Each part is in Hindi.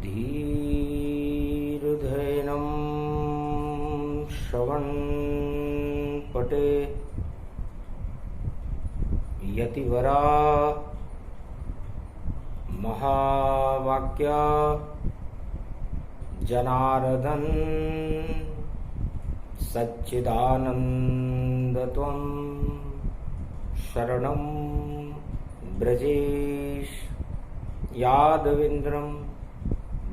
धीर्धैनं श्रवणपटे यतिवरा महावाक्या जनार्दन सच्चिदानन्दत्वं शरणं ब्रजेश यादवेन्द्रं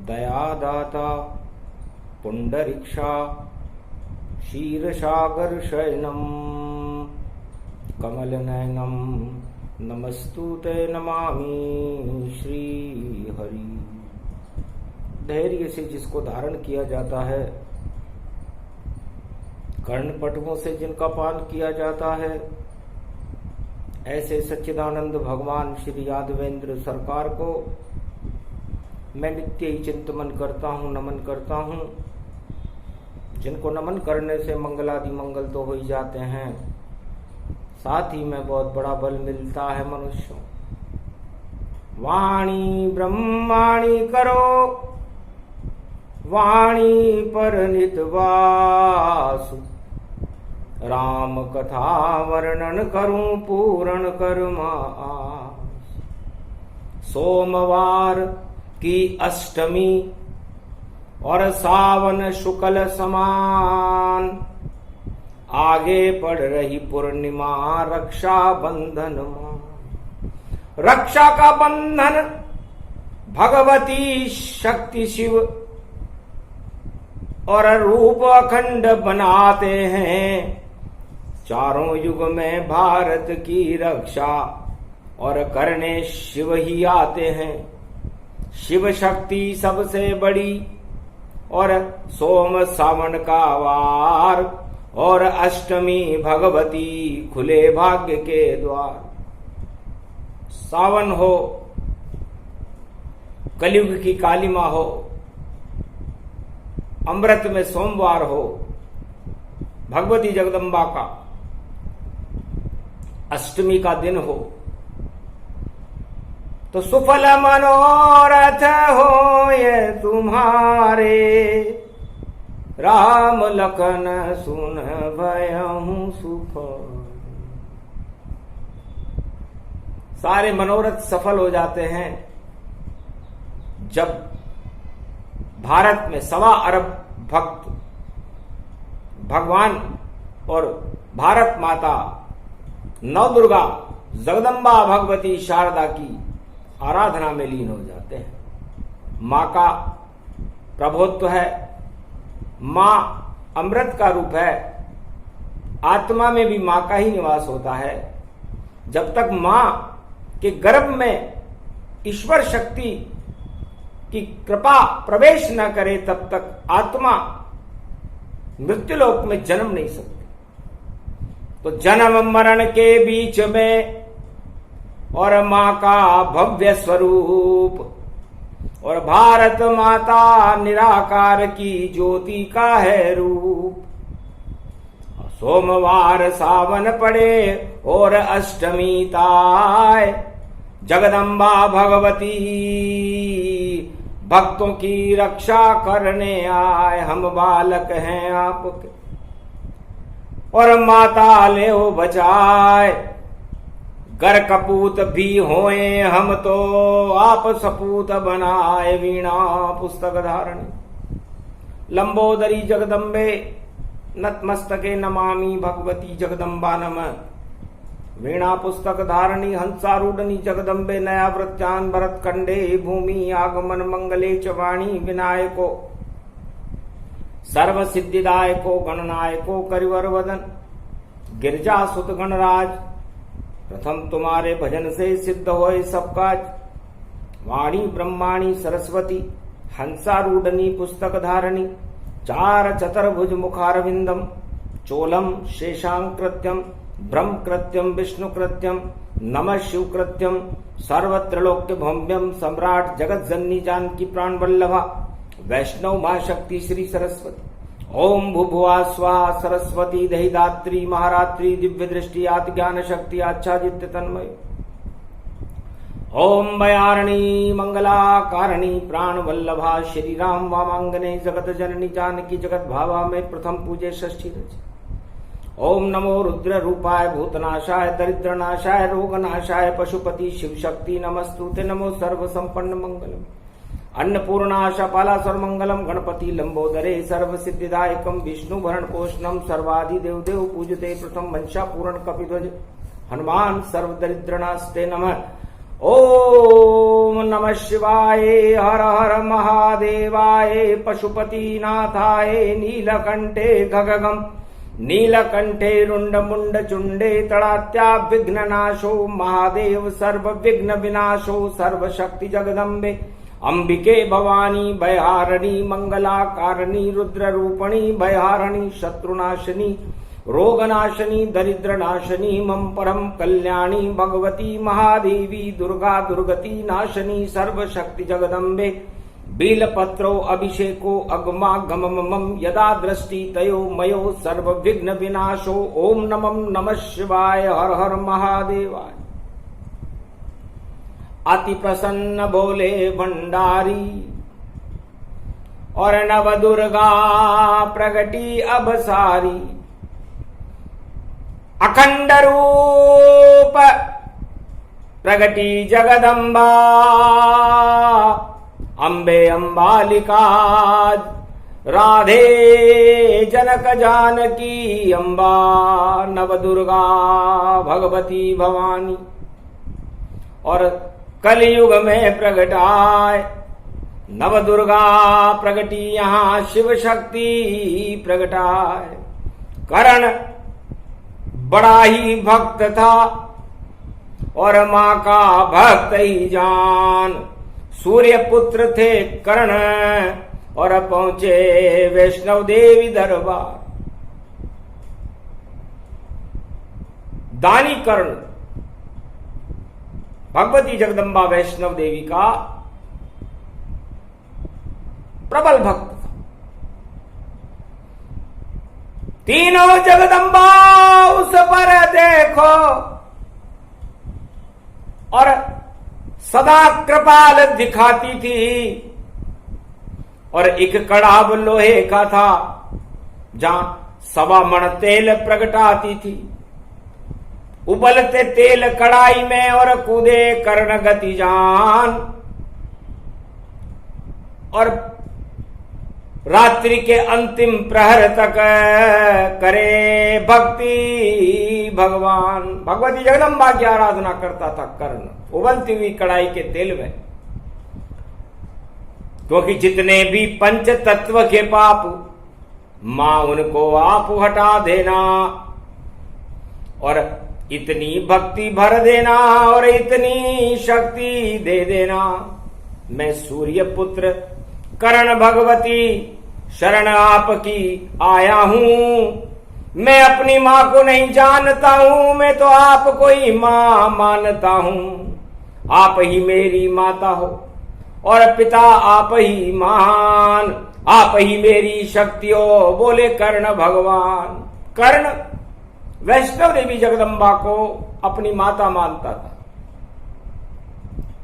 दयादाता पुंडरीक्षा क्षीरसागरशयनं कमलनयनं नमस्तुते नमामि श्रीहरि। धैर्य से जिसको धारण किया जाता है, कर्णपटुओं से जिनका पान किया जाता है, ऐसे सच्चिदानंद भगवान श्री यादवेंद्र सरकार को मैं नित्य ही चिंतन करता हूँ, नमन करता हूँ। जिनको नमन करने से मंगलादि मंगल तो हो ही जाते हैं, साथ ही में बहुत बड़ा बल मिलता है मनुष्यों। वाणी ब्रह्माणी करो, वाणी पर नितवासु, राम कथा वर्णन करूं पूर्ण कर्मा। सोमवार की अष्टमी और सावन शुक्ल समान, आगे पड़ रही पूर्णिमा रक्षा बंधन। रक्षा का बंधन भगवती शक्ति शिव और रूप अखंड बनाते हैं। चारों युग में भारत की रक्षा और करने शिव ही आते हैं। शिव शक्ति सबसे बड़ी और सोम सावन का वार और अष्टमी भगवती खुले भाग्य के द्वार। सावन हो, कलयुग की कालिमा हो, अमृत में सोमवार हो, भगवती जगदम्बा का अष्टमी का दिन हो, तो सुफल मनोरथ हो ये तुम्हारे। राम लखन सुन भयहु सुफल। सारे मनोरथ सफल हो जाते हैं जब भारत में 1.25 अरब भक्त भगवान और भारत माता नव दुर्गा जगदम्बा भगवती शारदा की आराधना में लीन हो जाते हैं। मां का प्रभुत्व है, मां अमृत का रूप है, आत्मा में भी मां का ही निवास होता है। जब तक मां के गर्भ में ईश्वर शक्ति की कृपा प्रवेश न करे तब तक आत्मा मृत्युलोक में जन्म नहीं सकती। तो जन्म मरण के बीच में और मां का भव्य स्वरूप और भारत माता निराकार की ज्योति का है रूप। सोमवार सावन पड़े और अष्टमी ताय, जगदम्बा भगवती भक्तों की रक्षा करने आए। हम बालक हैं आपके और माता ले हो बचाए। गर कपूत भी होए हम तो आप सपूत बनाए। वीणा पुस्तक धारणी लंबोदरी जगदम्बे नतमस्तके नमामि भगवती जगदम्बा नमः। वीणा पुस्तक धारणी हंसारूढ़नी जगदम्बे नया वृत्तान भरत खंडे। भूमि आगमन मंगले च वाणी विनायको सर्व सिद्धिदायको गणनायको करिवर वदन। गिरजा सुत गणराज प्रथम तुम्हारे भजन से सिद्ध होए सब काज। वाणी ब्रह्माणी सरस्वती हंसारूढ़नी पुस्तक धारणी। चार चतुर्भुज मुखारविंदम चोलम शेषांकृत्यम ब्रह्म कृत्यम विष्णु कृत्यम नमः शिव कृत्यम। सर्वत्रलोक्य भौम्यम सम्राट जगत जननी जानकी प्राण वल्लभा। वैष्णव महाशक्ति श्री सरस्वती। ओम भुभुआ स्वाहा सरस्वती दहिदात्री महारात्रि दिव्य दृष्टि आदि ज्ञान शक्ति आच्छादित्य तन्मय। ओम बयारणी मंगलाकारणी प्राण वल्लभा श्री राम वामांगने जगत जननी जानकी जगत भावा में प्रथम पूजे षष्ठी रच। ओम नमो रुद्र रूपाय भूतनाशाय दरिद्र नाशाय रोग नाशाय पशुपति शिव शक्ति नमस्तुते। नमो सर्व संपन्न मंगलम अन्नपूर्णाशा पाला सर्वमंगलम गणपति लंबोदरे सर्व सिद्धिदायकम विष्णु भरण पोषणम सर्वाधि देव देव पूजते प्रथम वंशा पूर्ण कपिध्वज हनुमान सर्व दरिद्रनास्ते नमः। ओम नमः शिवाय हर हर महादेवाय पशुपतिनाथाय नीलकंठे गगगम नीलकंठे रुंड मुंड चुंडे तड़ात्या विघ्ननाशो महादेव सर्व विघ्न विनाशो सर्वशक्ति जगदम्बे अंबिके भवानी भयहारिणी मंगलाकारिणी रुद्र रूपणी भयहारिणी शत्रुनाशिनी रोगनाशनी दरिद्रनाशनी मम परम कल्याणी भगवती महादेवी दुर्गा दुर्गति नाशनी सर्वशक्ति जगदम्बे बीलपत्रो अभिषेको अगमागममं यदा दृष्टि तयो मयो सर्व विघ्न विनाशो। ओम नमः शिवाय हर हर महादेवाय। अति प्रसन्न बोले भंडारी और नव दुर्गा प्रगटी अब सारी अखंड रूप प्रगटी जगदम्बा अम्बे अम्बालिका राधे जनक जानकी अम्बा नव दुर्गा भगवती भवानी। और कलयुग में प्रगटाए नव दुर्गा प्रगटी यहाँ शिव शक्ति प्रगटाए। करण बड़ा ही भक्त था और मां का भक्त ही जान। सूर्य पुत्र थे कर्ण और पहुंचे वैष्णव देवी दरबार। दानी कर्ण भगवती जगदम्बा वैष्णव देवी का प्रबल भक्त था। तीनों जगदम्बा उस पर देखो और सदा कृपाल दिखाती थी। और एक कड़ाव लोहे का था जहां 1.25 मण तेल प्रगटाती थी। उबलते तेल कड़ाई में और कूदे कर्ण गति जान। और रात्रि के अंतिम प्रहर तक करे भक्ति भगवान भगवती जगदम्बा की आराधना करता था कर्ण उबलती हुई कड़ाई के तेल में। क्योंकि जितने भी पंच तत्व के पाप मां उनको आप हटा देना और इतनी भक्ति भर देना और इतनी शक्ति दे देना। मैं सूर्य पुत्र कर्ण भगवती शरण आपकी आया हूं। मैं अपनी मां को नहीं जानता हूं, मैं तो आपको ही मां मानता हूं। आप ही मेरी माता हो और पिता आप ही महान। आप ही मेरी शक्ति हो बोले कर्ण भगवान। कर्ण वैष्णव देवी जगदम्बा को अपनी माता मानता था।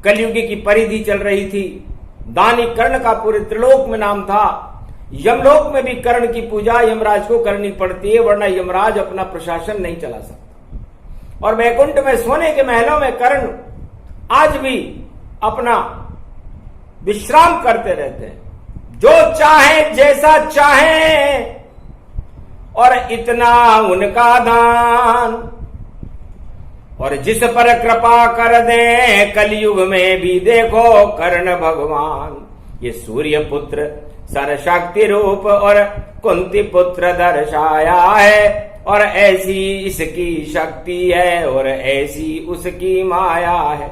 कलयुगी की परिधि चल रही थी। दानी कर्ण का पूरे त्रिलोक में नाम था। यमलोक में भी कर्ण की पूजा यमराज को करनी पड़ती है, वरना यमराज अपना प्रशासन नहीं चला सकता। और वैकुंठ में सोने के महलों में कर्ण आज भी अपना विश्राम करते रहते हैं। जो चाहे जैसा चाहे और इतना उनका दान। और जिस पर कृपा कर दे कलयुग में भी देखो कर्ण भगवान। ये सूर्य पुत्र सरशक्ति रूप और कुंती पुत्र दर्शाया है। और ऐसी इसकी शक्ति है और ऐसी उसकी माया है।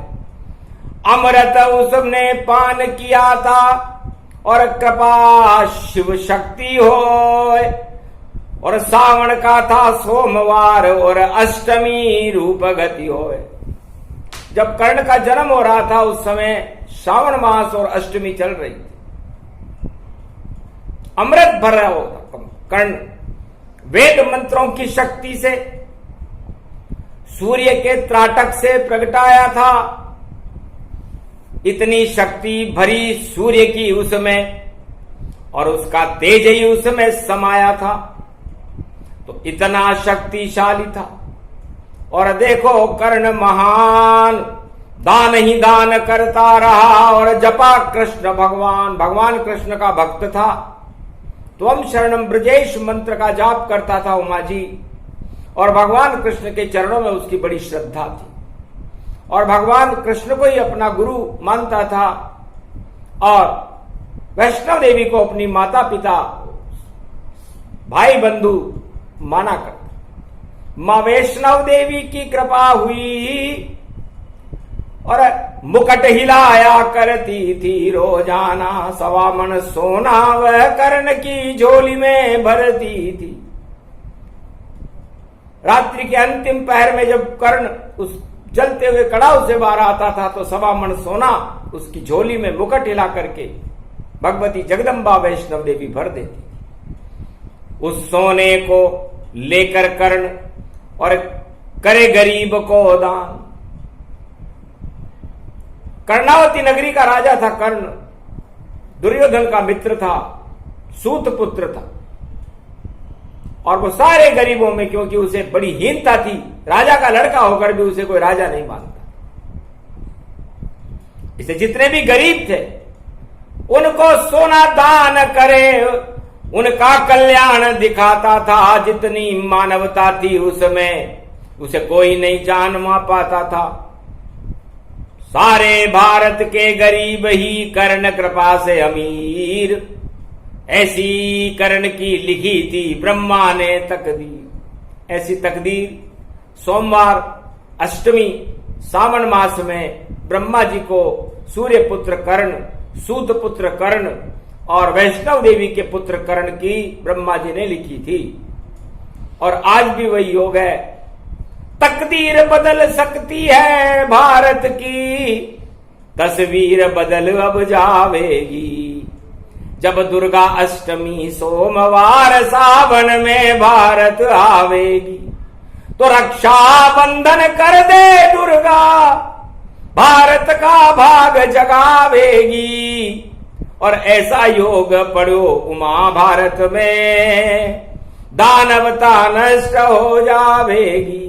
अमृत उसने पान किया था और कृपा शिव शक्ति हो। और सावन का था सोमवार और अष्टमी रूप गति हो। जब कर्ण का जन्म हो रहा था उस समय श्रावण मास और अष्टमी चल रही थी। अमृत भर रहा होता कर्ण वेद मंत्रों की शक्ति से सूर्य के त्राटक से प्रगटाया था। इतनी शक्ति भरी सूर्य की उसमें, और उसका तेज ही उसमें समाया था, तो इतना शक्तिशाली था। और देखो कर्ण महान दान ही दान करता रहा और जपा कृष्ण भगवान, भगवान कृष्ण का भक्त था। त्वम शरणम ब्रजेश मंत्र का जाप करता था उमा जी, और भगवान कृष्ण के चरणों में उसकी बड़ी श्रद्धा थी, और भगवान कृष्ण को ही अपना गुरु मानता था, और वैष्णव देवी को अपनी माता पिता भाई बंधु माना करता। मां वैष्णव देवी की कृपा हुई और मुकुट हिलाया करती थी रोजाना, 1.25 मन सोना वह कर्ण की झोली में भरती थी। रात्रि के अंतिम पहर में जब कर्ण उस जलते हुए कड़ाव से बाहर आता था, तो 1.25 मन सोना उसकी झोली में मुकुट हिला करके भगवती जगदम्बा वैष्णव देवी भर देती। उस सोने को लेकर कर्ण और करे गरीब को दान। कर्णावती नगरी का राजा था कर्ण, दुर्योधन का मित्र था, सूत पुत्र था, और वो सारे गरीबों में, क्योंकि उसे बड़ी हीनता थी, राजा का लड़का होकर भी उसे कोई राजा नहीं मानता, इसे जितने भी गरीब थे उनको सोना दान करे, उनका कल्याण दिखाता था। जितनी मानवता थी उसमें, उसे कोई नहीं जान पाता था। सारे भारत के गरीब ही कर्ण कृपा से अमीर, ऐसी कर्ण की लिखी थी ब्रह्मा ने तकदीर। ऐसी तकदीर सोमवार अष्टमी सावन मास में ब्रह्मा जी को सूर्य पुत्र कर्ण, सूत पुत्र कर्ण और वैष्णव देवी के पुत्र कर्ण की ब्रह्मा जी ने लिखी थी, और आज भी वही योग है। तकदीर बदल सकती है भारत की, तस्वीर बदल अब जावेगी, जब दुर्गा अष्टमी सोमवार सावन में भारत आवेगी, तो रक्षा बंधन कर दे दुर्गा, भारत का भाग जगावेगी। और ऐसा योग पढ़ो उमा भारत में, दानवता नष्ट हो जावेगी,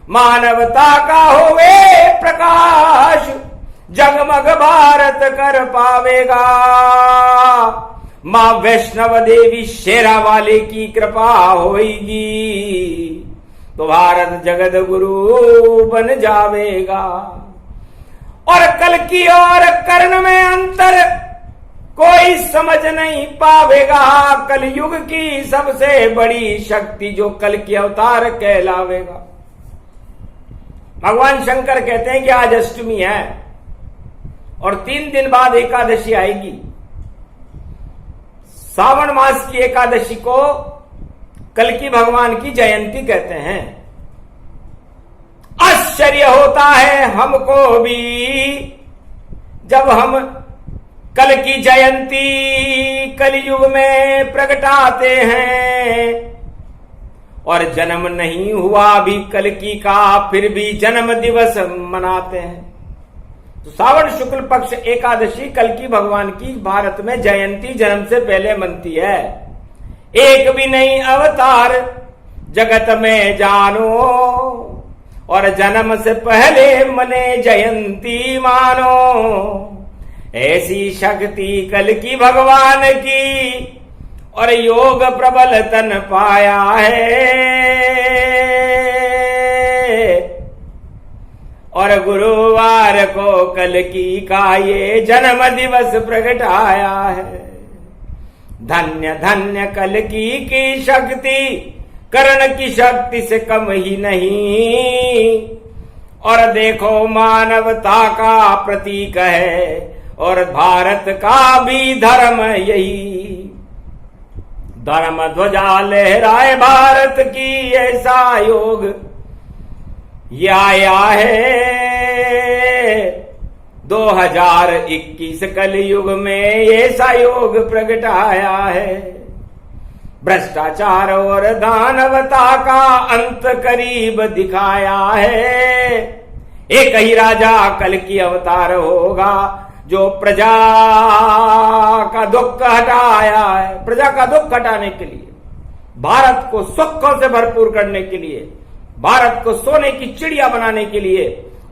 मानवता का होवे प्रकाश, जगमग भारत कर पावेगा। मां वैष्णव देवी शेरा वाले की कृपा होगी, तो भारत जगत गुरु बन जावेगा। और कल की और कर्ण में अंतर कोई समझ नहीं पावेगा। कलयुग की सबसे बड़ी शक्ति जो कल की अवतार कहलावेगा। भगवान शंकर कहते हैं कि आज अष्टमी है और 3 दिन बाद एकादशी आएगी। सावन मास की एकादशी को कल्कि भगवान की जयंती कहते हैं। आश्चर्य होता है हमको भी जब हम कल की जयंती कलयुग में प्रगटाते हैं, और जन्म नहीं हुआ भी कल्कि का फिर भी जन्म दिवस मनाते हैं। तो सावन शुक्ल पक्ष एकादशी कल्कि भगवान की भारत में जयंती जन्म से पहले मनती है। एक भी नहीं अवतार जगत में जानो, और जन्म से पहले मने जयंती मानो। ऐसी शक्ति कल्कि भगवान की, और योग प्रबल तन पाया है। और गुरुवार को कल्कि का ये जन्म दिवस प्रगटाया है। धन्य धन्य कल्कि की शक्ति, कर्ण की शक्ति से कम ही नहीं। और देखो मानवता का प्रतीक है, और भारत का भी धर्म यही। धर्म ध्वजा लहराए भारत की, ऐसा योग ये आया है। 2021 कलयुग में ऐसा योग प्रगटाया है। भ्रष्टाचार और दानवता का अंत करीब दिखाया है। एक ही राजा कल की अवतार होगा, जो प्रजा का दुख हटाया है, प्रजा का दुख हटाने के लिए, भारत को सुखों से भरपूर करने के लिए, भारत को सोने की चिड़िया बनाने के लिए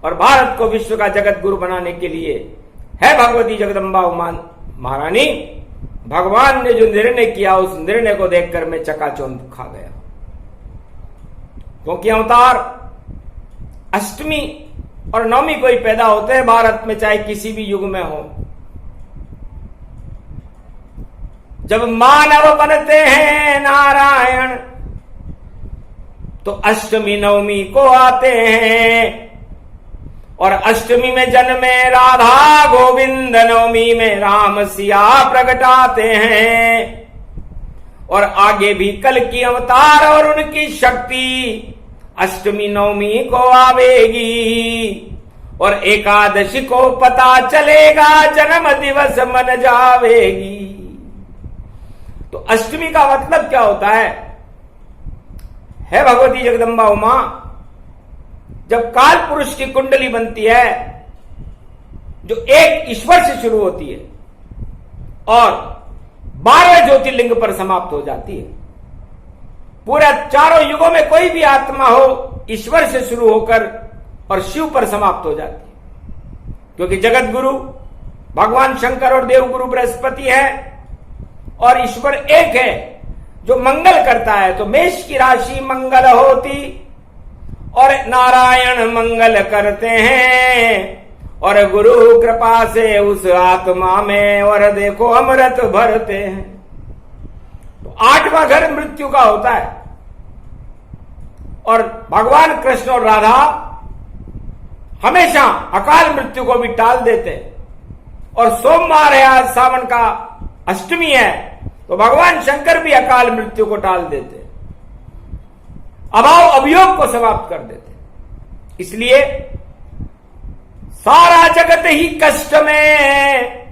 और भारत को विश्व का जगत गुरु बनाने के लिए है भगवती जगदम्बा उमा महारानी। भगवान ने जो निर्णय किया उस निर्णय को देखकर मैं चकाचौंध खा गया, क्योंकि अवतार अष्टमी और नवमी को ही पैदा होते हैं भारत में, चाहे किसी भी युग में हो। जब मानव बनते हैं नारायण तो अष्टमी नवमी को आते हैं, और अष्टमी में जन्मे राधा गोविंद, नवमी में राम सिया प्रगटाते हैं। और आगे भी कल की अवतार और उनकी शक्ति अष्टमी नवमी को आवेगी, और एकादशी को पता चलेगा, जन्म दिवस मन जावेगी। तो अष्टमी का मतलब क्या होता है भगवती जगदम्बा उमा। जब काल पुरुष की कुंडली बनती है जो एक ईश्वर से शुरू होती है और 12 ज्योतिर्लिंग पर समाप्त हो जाती है, पूरा चारों युगों में कोई भी आत्मा हो ईश्वर से शुरू होकर और शिव पर समाप्त हो जाती है, क्योंकि जगत गुरु भगवान शंकर और देव गुरु बृहस्पति है और ईश्वर एक है जो मंगल करता है। तो मेष की राशि मंगल होती और नारायण मंगल करते हैं, और गुरु कृपा से उस आत्मा में और देखो अमृत भरते हैं। तो 8वां घर मृत्यु का होता है, और भगवान कृष्ण और राधा हमेशा अकाल मृत्यु को भी टाल देते हैं। और सोमवार है आज, सावन का अष्टमी है, तो भगवान शंकर भी अकाल मृत्यु को टाल देते, अभाव अभियोग को समाप्त कर देते। इसलिए सारा जगत ही कष्ट में,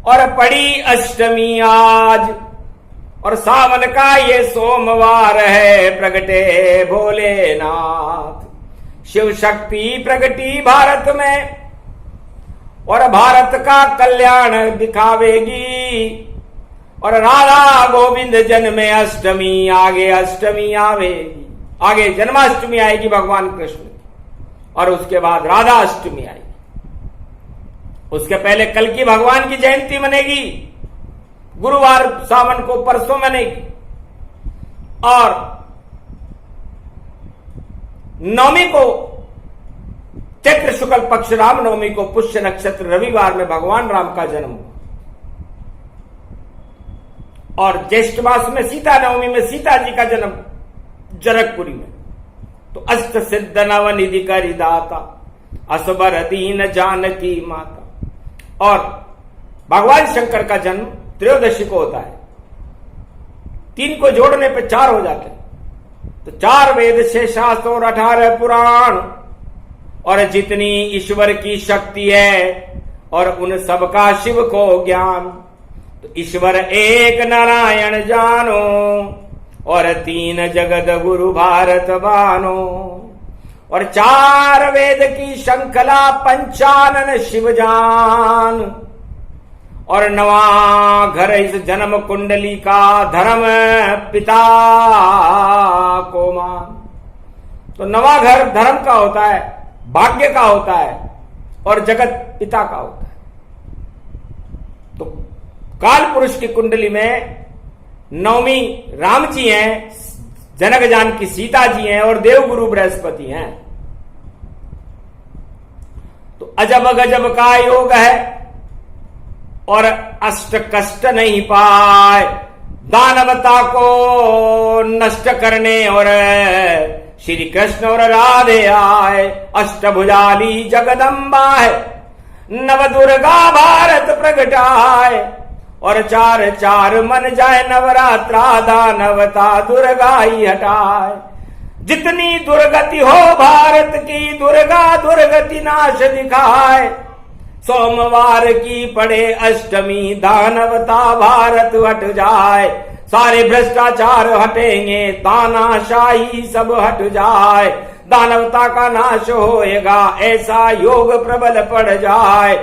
और पड़ी अष्टमी आज, और सावन का ये सोमवार है, प्रगटे भोलेनाथ। शिव शक्ति प्रगटी भारत में और भारत का कल्याण दिखावेगी, और राधा गोविंद जन्मे अष्टमी, आगे अष्टमी आवेगी, आगे जन्माष्टमी आएगी भगवान कृष्ण की, और उसके बाद राधा अष्टमी आएगी। उसके पहले कल की भगवान की जयंती मनेगी, गुरुवार सावन को परसों मनेगी, और नवमी को चैत्र शुक्ल पक्ष राम नवमी को पुष्य नक्षत्र रविवार में भगवान राम का जन्म हुआ, और ज्येष्ठ मास में सीता नवमी में सीता जी का जन्म जनकपुरी में। तो अष्ट सिद्ध नव निधि करि दाता, असबर दीन जानकी माता। और भगवान शंकर का जन्म त्रयोदशी को होता है, 3 को जोड़ने पे 4 हो जाते हैं। तो 4 वेद, 6 शास्त्र और 18 पुराण, और जितनी ईश्वर की शक्ति है और उन सबका शिव को ज्ञान। तो ईश्वर एक नारायण जानो, और 3 जगत गुरु भारत बानो, और 4 वेद की श्रृंखला 55 शिव जान, और 9वां घर इस जन्म कुंडली का धर्म पिता को मान। तो 9वां घर धर्म का होता है, भाग्य का होता है, और जगत पिता का होता है। तो काल पुरुष की कुंडली में नवमी राम जी हैं, जनक जानकी सीता जी हैं, और देवगुरु बृहस्पति हैं। तो अजब गजब का योग है, और अष्ट कष्ट नहीं पाए, दानवता को नष्ट करने और श्री कृष्ण और राधे आए। अष्टभुजाली जगदम्बा है, नव दुर्गा भारत प्रगटाए, और 4 मन जाए नवरात्रा, दानवता दुर्गा ही हटाए। जितनी दुर्गति हो भारत की, दुर्गा दुर्गति नाश दिखाए। सोमवार की पड़े अष्टमी, दानवता भारत हट जाए। सारे भ्रष्टाचार हटेंगे, तानाशाही सब हट जाए। दानवता का नाश होएगा, ऐसा योग प्रबल पड़ जाए।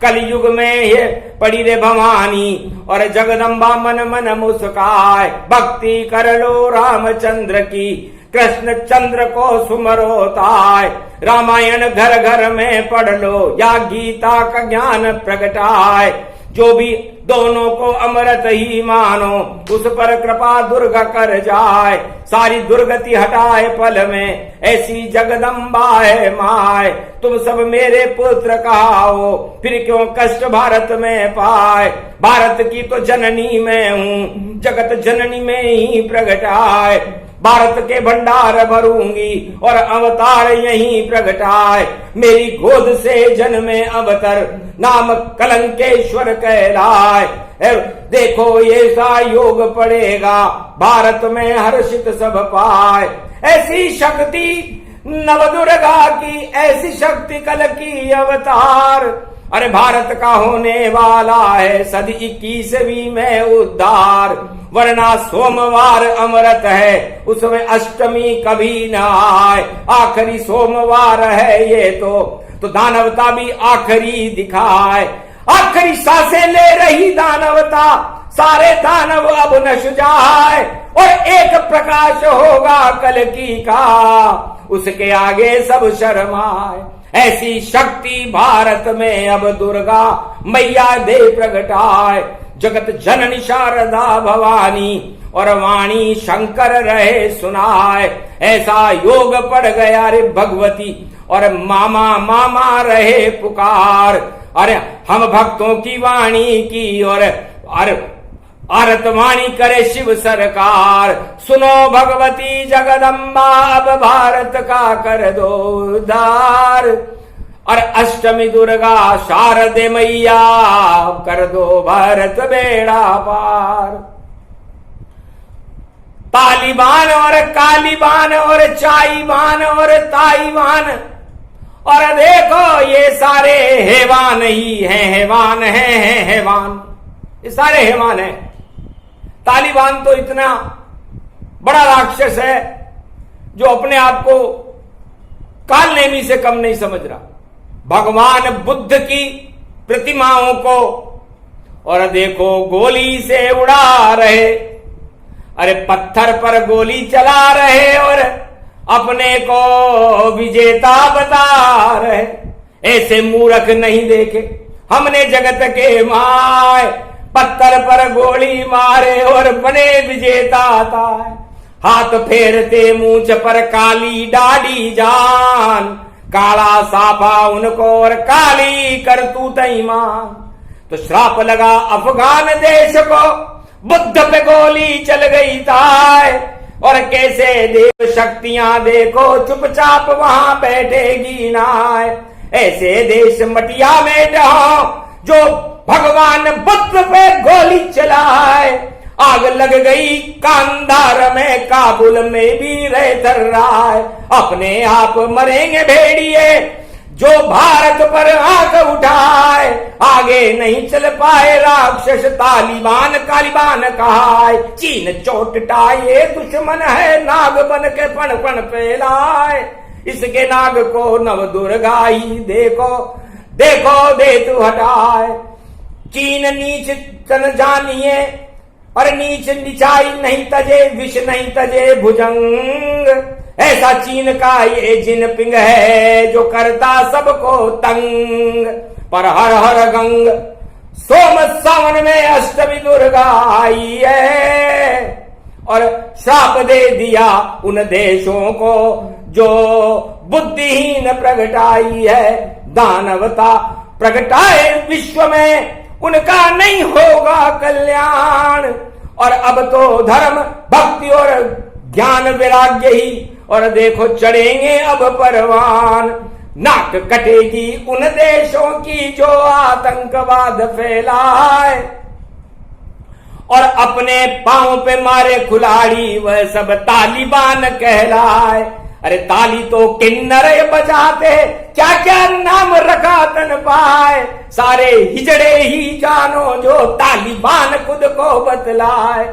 कलयुग में ये पड़ी रे भवानी और जगदम्बा मन मन मुस्काए। भक्ति कर लो रामचंद्र की, कृष्ण चंद्र को सुमरो ताय। रामायण घर घर में पढ़ लो, या गीता का ज्ञान प्रगटाए। जो भी दोनों को अमृत ही मानो, उस पर कृपा दुर्गा कर जाए। सारी दुर्गति हटाए पल में, ऐसी जगदम्बा है माय। तुम सब मेरे पुत्र कहाओ, फिर क्यों कष्ट भारत में पाए। भारत की तो जननी मैं हूँ, जगत जननी में ही प्रगटाए। भारत के भंडार भरूंगी और अवतार यहीं प्रगटाए। मेरी गोद से जन्मे अवतर, नाम कलंकेश्वर कहलाए। देखो ये सा योग पड़ेगा, भारत में हर्षित सब पाए। ऐसी शक्ति नवदुर्गा की, ऐसी शक्ति कल की अवतार। अरे भारत का होने वाला है सदी 21वीं में उद्धार। वरना सोमवार अमृत है, उसमें अष्टमी कभी न आए। आखिरी सोमवार है ये तो दानवता भी आखिरी दिखाए। आखिरी सांसें ले रही दानवता, सारे दानव अब नश जाए। और एक प्रकाश होगा कल की का, उसके आगे सब शर्माए। ऐसी शक्ति भारत में अब दुर्गा मैया दे प्रगटाए। जगत जननी शारदा भवानी और वाणी शंकर रहे सुनाए। ऐसा योग पड़ गया रे भगवती और मामा मामा रहे पुकार। अरे हम भक्तों की वाणी की और आरतवाणी करे शिव सरकार। सुनो भगवती जगदम्बा, अब भारत का कर दो उद्धार। और अष्टमी दुर्गा शारदे मैया, कर दो भारत बेड़ा पार। तालिबान और कालीबान और चाईबान और ताईवान, और देखो ये सारे हैवान ही हैं, हैवान हैं, हैवान, ये सारे हैवान हैं। तालिबान तो इतना बड़ा राक्षस है जो अपने आप को कालनेमी से कम नहीं समझ रहा। भगवान बुद्ध की प्रतिमाओं को और देखो गोली से उड़ा रहे। अरे पत्थर पर गोली चला रहे और अपने को विजेता बता रहे। ऐसे मूर्ख नहीं देखे हमने जगत के माय। पत्थर पर गोली मारे और बने विजेता ताय। हाथ फेरते मूंछ पर काली डाली जान, काला साफा उनको और काली करतूत ईमान। तो श्राप लगा अफगान देश को, बुद्ध पे गोली चल गई ताय। और कैसे देव शक्तियां देखो चुपचाप वहां बैठेगी नाय। ऐसे देश मटिया में रहो जो भगवान बुद्ध पे गोली चलाए। आग लग गई कांधार में, काबुल में भी रह थर रहा है। अपने आप मरेंगे भेड़िए जो भारत पर आंख उठाए। आगे नहीं चल पाए राक्षस तालिबान कालिबान कहाए। चीन चोटटाए दुश्मन है, नाग बन के पण पण फैलाए। इसके नाग को नव दुर्गा ही देखो देखो दे तू हटाए। चीन नीच तन जानिए और नीच निचाई नहीं तजे, विष नहीं तजे भुजंग। ऐसा चीन का ये जिनपिंग है जो करता सबको तंग। पर हर हर गंग सोम सावन में अष्टमी दुर्गा आई है और श्राप दे दिया उन देशों को जो बुद्धिहीन प्रगटाई है। दानवता प्रगटाए विश्व में, उनका नहीं होगा कल्याण। और अब तो धर्म भक्ति और ज्ञान वैराग्य ही, और देखो चढ़ेंगे अब परवान। नाक कटेगी उन देशों की जो आतंकवाद फैलाए। और अपने पांव पे मारे कुल्हाड़ी वह सब तालिबान कहलाए। अरे ताली तो किन्नर बजाते, क्या क्या नाम रखा तन पाए। सारे हिजड़े ही जानो जो तालिबान खुद को बतलाए।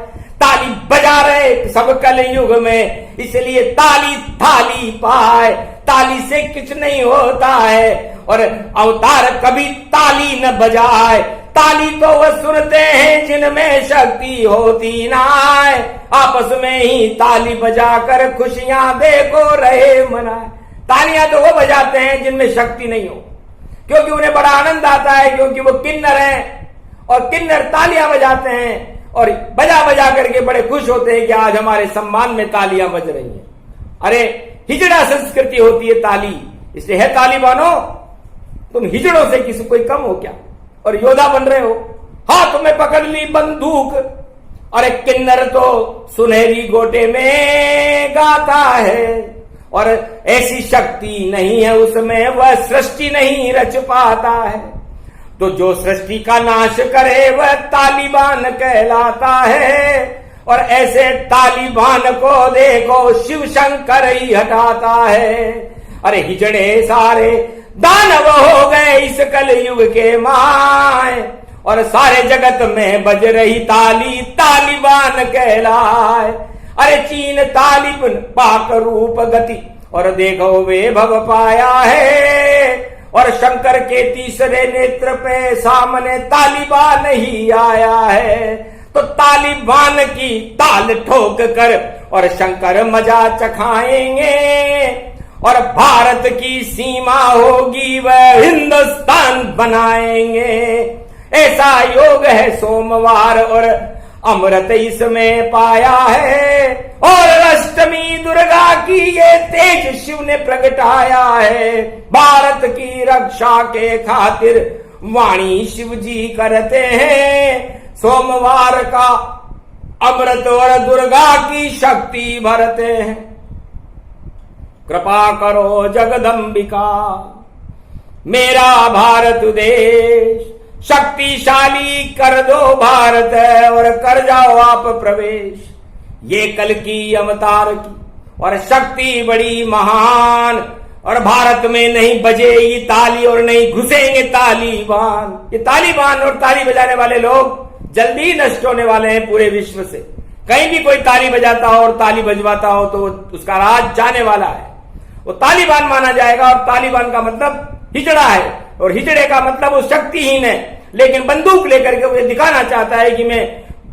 ताली बजा रहे सब कलयुग में, इसलिए ताली थाली पाए, ताली से कुछ नहीं होता है। और अवतार कभी ताली न बजाए, ताली तो वह सुनते हैं जिनमें शक्ति होती ना है। आपस में ही ताली बजाकर खुशियां देखो रहे मनाए। तालियां तो वो बजाते हैं जिनमें शक्ति नहीं हो, क्योंकि उन्हें बड़ा आनंद आता है, क्योंकि वो किन्नर हैं और किन्नर तालियां बजाते हैं और बजा बजा करके बड़े खुश होते हैं कि आज हमारे सम्मान में तालियां बज रही हैं। अरे हिजड़ा संस्कृति होती है ताली, इसलिए है तालिबानों तुम हिजड़ों से किसी कोई कम हो क्या और योद्धा बन रहे हो। हाथ में पकड़ ली बंदूक, अरे किन्नर तो सुनहरी गोटे में गाता है, और ऐसी शक्ति नहीं है उसमें, वह सृष्टि नहीं रच पाता है। तो जो सृष्टि का नाश करे वह तालिबान कहलाता है, और ऐसे तालिबान को देखो शिव शंकर ही हटाता है। अरे हिजड़े सारे दानव हो गए इस कलयुग के माए, और सारे जगत में बज रही ताली तालिबान कहलाए। अरे चीन तालिब पाक रूप गति और देखो वे भव पाया है, और शंकर के तीसरे नेत्र पे सामने तालिबान ही आया है। तो तालिबान की ताल ठोक कर और शंकर मजा चखाएंगे, और भारत की सीमा होगी वह हिंदुस्तान बनाएंगे। ऐसा योग है सोमवार और अमृत इसमें पाया है, और अष्टमी दुर्गा की ये तेज शिव ने प्रगटाया है। भारत की रक्षा के खातिर वाणी शिव जी करते हैं, सोमवार का अमृत और दुर्गा की शक्ति भरते हैं। कृपा करो जगदम्बिका मेरा भारत देश, शक्तिशाली कर दो भारत और कर जाओ आप प्रवेश। ये कल की अवतार की और शक्ति बड़ी महान, और भारत में नहीं बजेगी ताली और नहीं घुसेंगे तालिबान। ये तालिबान और ताली बजाने वाले लोग जल्दी नष्ट होने वाले हैं पूरे विश्व से। कहीं भी कोई ताली बजाता हो और ताली बजवाता हो तो उसका राज जाने वाला है, वो तालिबान माना जाएगा। और तालिबान का मतलब हिजड़ा है, और हिजड़े का मतलब वो शक्तिहीन है, लेकिन बंदूक लेकर के वो दिखाना चाहता है कि मैं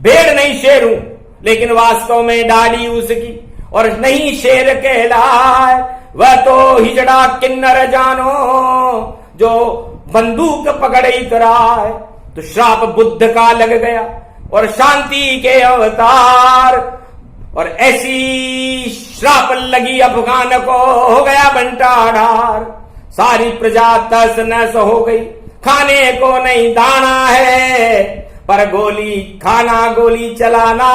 भेड़ नहीं शेर हूं, लेकिन वास्तव में दाढ़ी उसकी और नहीं शेर कहलाए। वह तो हिजड़ा किन्नर जानो जो बंदूक पकड़ इतरा है। तो श्राप बुद्ध का लग गया और शांति के अवतार, और ऐसी श्राप लगी अफगान को हो गया बंटाढार। सारी प्रजा तस नस हो गई, खाने को नहीं दाना है, पर गोली खाना गोली चलाना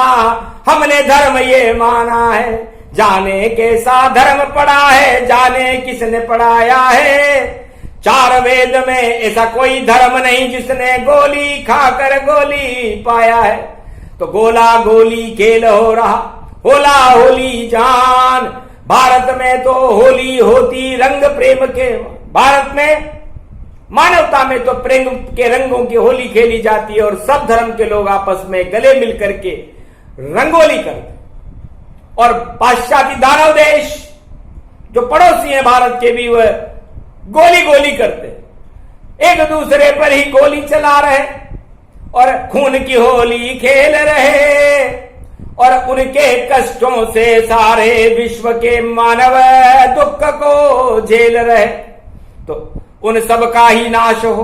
हमने धर्म ये माना है। जाने कैसा धर्म पड़ा है, जाने किसने पढ़ाया है। चार वेद में ऐसा कोई धर्म नहीं जिसने गोली खाकर गोली पाया है। तो गोला गोली खेल हो रहा, होला होली जान। भारत में तो होली होती रंग प्रेम के, भारत में मानवता में तो प्रेम के रंगों की होली खेली जाती है, और सब धर्म के लोग आपस में गले मिल करके रंगोली करते। और पाश्चात्य दानव देश जो पड़ोसी हैं भारत के भी, वह गोली गोली करते, एक दूसरे पर ही गोली चला रहे और खून की होली खेल रहे, और उनके कष्टों से सारे विश्व के मानव दुख को झेल रहे। तो उन सब का ही नाश हो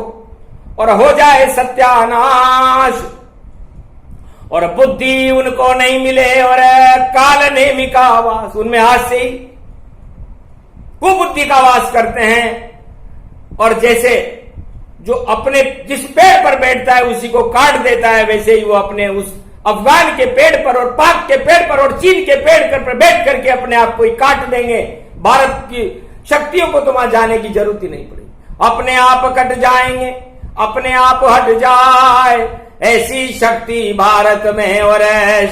और हो जाए सत्यानाश, और बुद्धि उनको नहीं मिले और काल नेमिका वास, उनमें हाथ से ही कुबुद्धि का वास करते हैं। और जैसे जो अपने जिस पेड़ पर बैठता है उसी को काट देता है, वैसे ही वो अपने उस अफगान के पेड़ पर और पाक के पेड़ पर और चीन के पेड़ पर बैठ करके अपने आप को ही काट देंगे। भारत की शक्तियों को तो वहां जाने की जरूरत ही नहीं पड़ेगी, अपने आप कट जाएंगे, अपने आप हट जाए। ऐसी शक्ति भारत में और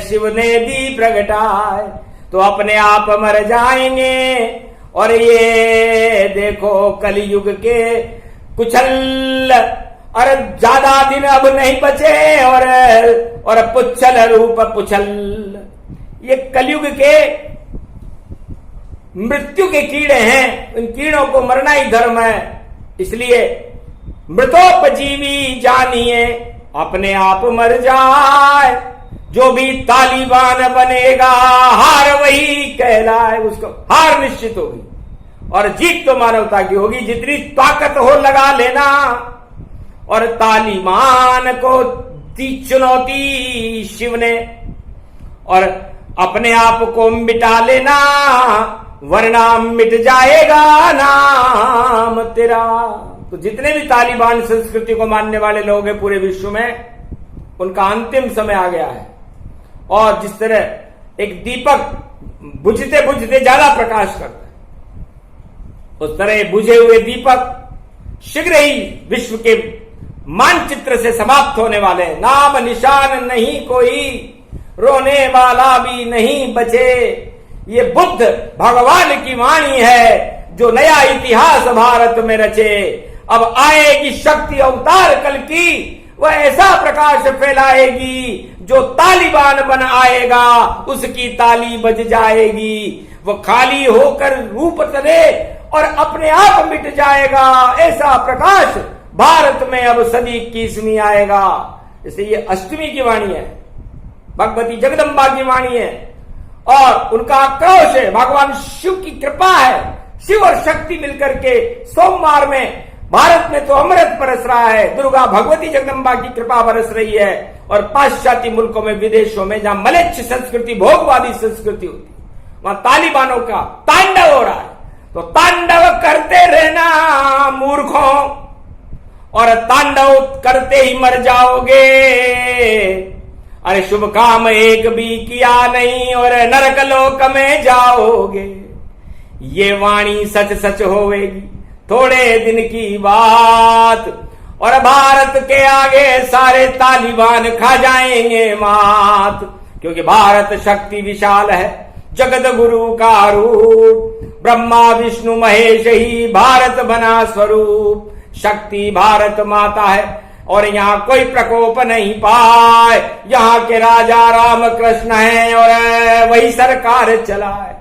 शिव ने दी प्रगटाए, तो अपने आप मर जाएंगे। और ये देखो कलयुग के कुचल और ज्यादा दिन अब नहीं बचे और पुच्छल रूप पुछल। ये कलयुग के मृत्यु के कीड़े हैं, इन कीड़ों को मरना ही धर्म है। इसलिए मृतोपजीवी जानिए अपने आप मर जाए, जो भी तालिबान बनेगा हार वही कहलाए। उसको हार निश्चित होगी और जीत तो मानवता की होगी। जितनी ताकत हो लगा लेना और तालिबान को दी चुनौती शिव ने, और अपने आप को मिटा लेना वरना मिट जाएगा नाम तेरा। तो जितने भी तालिबान संस्कृति को मानने वाले लोग हैं पूरे विश्व में, उनका अंतिम समय आ गया है। और जिस तरह एक दीपक बुझते बुझते ज्यादा प्रकाश करता है, उस तरह बुझे हुए दीपक शीघ्र ही विश्व के मानचित्र से समाप्त होने वाले। नाम निशान नहीं कोई, रोने वाला भी नहीं बचे। ये बुद्ध भगवान की वाणी है जो नया इतिहास भारत में रचे। अब आएगी शक्ति अवतार कल की, वह ऐसा प्रकाश फैलाएगी जो तालिबान बन आएगा उसकी ताली बज जाएगी। वो खाली होकर रूप तले और अपने आप मिट जाएगा। ऐसा प्रकाश भारत में अब सदी 21वीं आएगा। इसलिए ये अष्टमी की वाणी है, भगवती जगदम्बा की वाणी है और उनका आक्रोश है। भगवान शिव की कृपा है। शिव और शक्ति मिलकर के सोमवार में भारत में तो अमृत बरस रहा है। दुर्गा भगवती जगदम्बा की कृपा बरस रही है। और पाश्चात्य मुल्कों में, विदेशों में जहां मलेच्छ संस्कृति, भोगवादी संस्कृति होती है, वहां तालिबानों का तांडव हो रहा है। तो तांडव करते रहना मूर्खों, और तांडव करते ही मर जाओगे। अरे शुभ काम एक भी किया नहीं और नरक लोक में जाओगे। ये वाणी सच सच होवेगी, थोड़े दिन की बात, और भारत के आगे सारे तालिबान खा जाएंगे मात। क्योंकि भारत शक्ति विशाल है, जगत गुरु का रूप, ब्रह्मा विष्णु महेश ही भारत बना स्वरूप। शक्ति भारत माता है और यहाँ कोई प्रकोप नहीं पाए। यहाँ के राजा राम कृष्ण है और वही सरकार चलाए।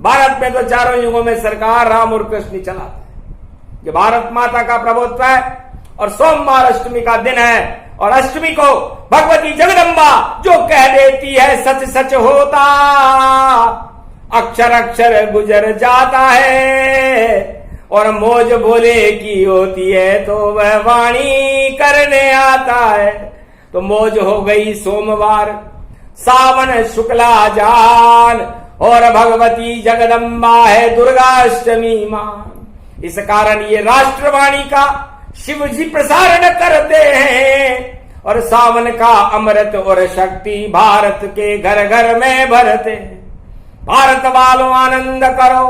भारत में तो चारों युगों में सरकार राम और कृष्ण चलाते हैं। ये भारत माता का प्रभुत्व है। और सोमवार अष्टमी का दिन है और अष्टमी को भगवती जगदम्बा जो कह देती है सच सच होता, अक्षर अक्षर गुजर जाता है। और मौज भोले की होती है तो वह वाणी करने आता है। तो मौज हो गई सोमवार, सावन शुक्ला जान, और भगवती जगदम्बा है दुर्गा अष्टमी मान। इस कारण ये राष्ट्रवाणी का शिव जी प्रसारण करते हैं और सावन का अमृत और शक्ति भारत के घर घर में भरते हैं। भारत वालों आनंद करो,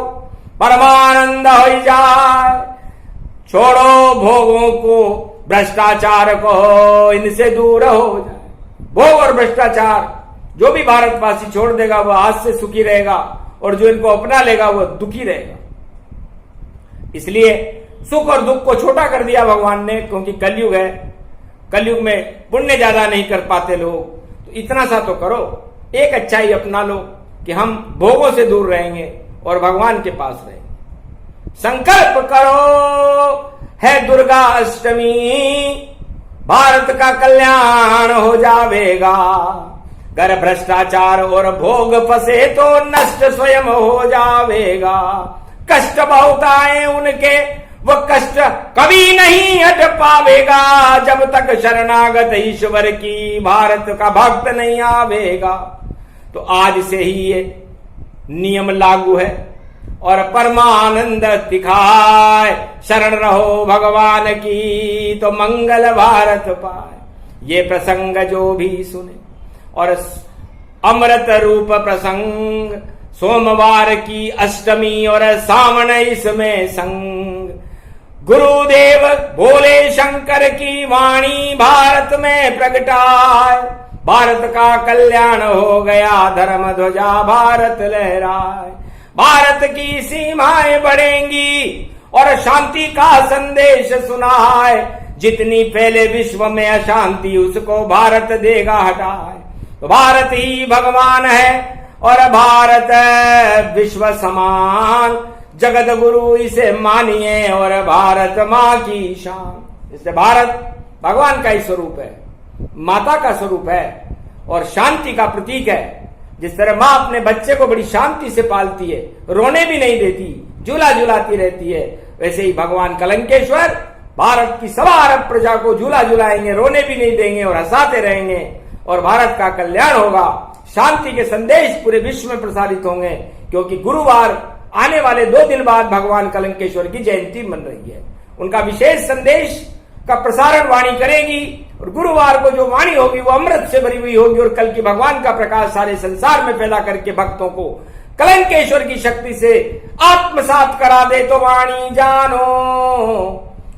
परमानंद हो जाए। छोड़ो भोगों को, भ्रष्टाचार को, इनसे दूर हो जाए। भोग और भ्रष्टाचार जो भी भारतवासी छोड़ देगा वह आज से सुखी रहेगा, और जो इनको अपना लेगा वह दुखी रहेगा। इसलिए सुख और दुख को छोटा कर दिया भगवान ने, क्योंकि कलयुग है। कलयुग में पुण्य ज्यादा नहीं कर पाते लोग, तो इतना सा तो करो, एक अच्छाई अपना लो कि हम भोगों से दूर रहेंगे और भगवान के पास रहेंगे। संकल्प करो है दुर्गा अष्टमी, भारत का कल्याण हो जाएगा। अगर भ्रष्टाचार और भोग फंसे तो नष्ट स्वयं हो जाएगा। कष्ट बहुत आए उनके, वो कष्ट कभी नहीं हट पावेगा जब तक शरणागत ईश्वर की भारत का भक्त नहीं आवेगा। तो आज से ही ये नियम लागू है और परमानंद दिखाए। शरण रहो भगवान की तो मंगल भारत पाए। ये प्रसंग जो भी सुने और अमृत रूप प्रसंग, सोमवार की अष्टमी और सावन इसमें संग, गुरुदेव भोले शंकर की वाणी भारत में प्रगटाए। भारत का कल्याण हो गया, धर्म ध्वजा भारत लहराए। भारत की सीमाएं बढ़ेंगी और शांति का संदेश सुनाए। जितनी फैले विश्व में अशांति उसको भारत देगा हटाए। तो भारत ही भगवान है और भारत विश्व समान, जगत गुरु इसे मानिए और भारत माँ की शान। इसलिए भारत भगवान का ही स्वरूप है, माता का स्वरूप है और शांति का प्रतीक है। जिस तरह माँ अपने बच्चे को बड़ी शांति से पालती है, रोने भी नहीं देती, झूला झुलाती रहती है, वैसे ही भगवान कलंकेश्वर भारत की सवा अरब प्रजा को झूला झुलाएंगे, रोने भी नहीं देंगे और हंसाते रहेंगे और भारत का कल्याण होगा। शांति के संदेश पूरे विश्व में प्रसारित होंगे, क्योंकि गुरुवार आने वाले 2 दिन बाद भगवान कलंकेश्वर की जयंती मन रही है। उनका विशेष संदेश का प्रसारण वाणी करेगी और गुरुवार को जो वाणी होगी वो अमृत से भरी हुई होगी और कल की भगवान का प्रकाश सारे संसार में फैला करके भक्तों को कलंकेश्वर की शक्ति से आत्मसात करा दे। तो वाणी जानो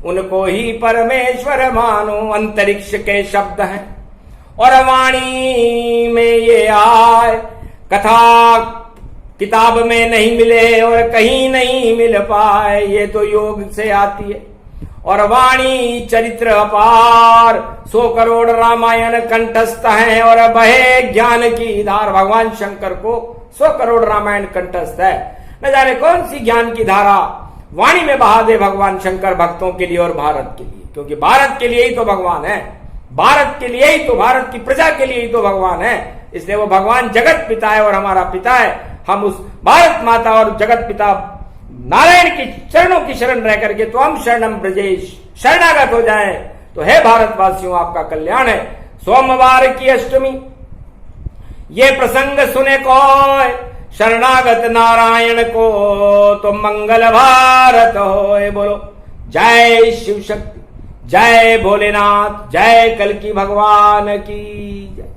उनको ही परमेश्वर मानो, अंतरिक्ष के शब्द हैं और वाणी में ये आए, कथा किताब में नहीं मिले और कहीं नहीं मिल पाए, ये तो योग से आती है। और वाणी चरित्र अपार, 100 करोड़ रामायण कंठस्थ हैं और बहे ज्ञान की धार। भगवान शंकर को 100 करोड़ रामायण कंठस्थ है, न जाने कौन सी ज्ञान की धारा वाणी में बहा दे भगवान शंकर भक्तों के लिए और भारत के लिए, क्योंकि भारत के लिए ही तो भगवान है, भारत के लिए ही तो, भारत की प्रजा के लिए ही तो भगवान है। इसलिए वो भगवान जगत पिता है और हमारा पिता है। हम उस भारत माता और जगत पिता नारायण की चरणों की शरण रह करके तो हम शरणम ब्रजेश शरणागत हो जाएं। तो है भारतवासियों, आपका कल्याण है। सोमवार की अष्टमी ये प्रसंग सुने को शरणागत नारायण को, तो मंगल भारत होए। बोलो जय शिव शक्ति, जय भोलेनाथ, जय कल की भगवान की जय।